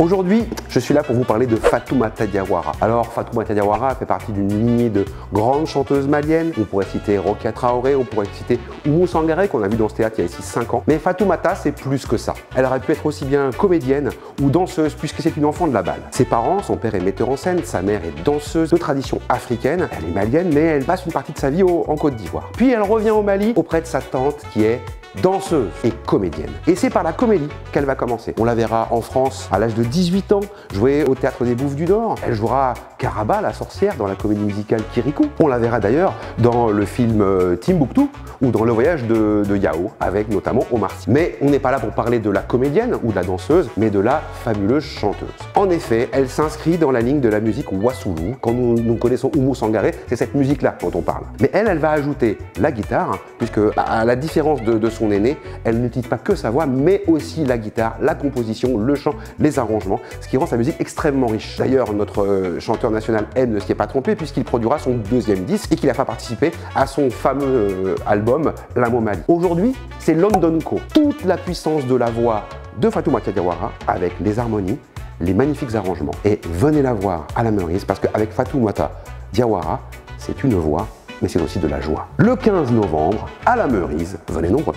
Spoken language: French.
Aujourd'hui, je suis là pour vous parler de Fatoumata Diawara. Alors, Fatoumata Diawara fait partie d'une lignée de grandes chanteuses maliennes. On pourrait citer Rokia Traoré, on pourrait citer Oumou Sangaré, qu'on a vu dans ce théâtre il y a ici 5 ans. Mais Fatoumata, c'est plus que ça. Elle aurait pu être aussi bien comédienne ou danseuse, puisque c'est une enfant de la balle. Ses parents, son père est metteur en scène, sa mère est danseuse de tradition africaine. Elle est malienne, mais elle passe une partie de sa vie en Côte d'Ivoire. Puis elle revient au Mali auprès de sa tante qui est danseuse et comédienne. Et c'est par la comédie qu'elle va commencer. On la verra en France à l'âge de 18 ans jouer au Théâtre des Bouffes du Nord. Elle jouera Karaba, la sorcière, dans la comédie musicale Kirikou. On la verra d'ailleurs dans le film Timbuktu ou dans Le Voyage de Yao, avec notamment Omar Sy. Mais on n'est pas là pour parler de la comédienne ou de la danseuse, mais de la fabuleuse chanteuse. En effet, elle s'inscrit dans la ligne de la musique Wassoulou. Quand nous connaissons Oumou Sangaré, c'est cette musique-là dont on parle. Mais elle va ajouter la guitare, puisque à la différence de son aînée, elle n'utilise pas que sa voix, mais aussi la guitare, la composition, le chant, les arrangements, ce qui rend sa musique extrêmement riche. D'ailleurs, notre chanteur national ne s'y est pas trompé, puisqu'il produira son deuxième disque et qu'il a fait participer à son fameux album L'Amo Mali. Aujourd'hui, c'est London Co. Toute la puissance de la voix de Fatoumata Diawara, avec les harmonies, les magnifiques arrangements. Et venez la voir à la Meurice, parce qu'avec Fatoumata Diawara, c'est une voix, mais c'est aussi de la joie. Le 15 novembre, à la Meurice, venez nombreux.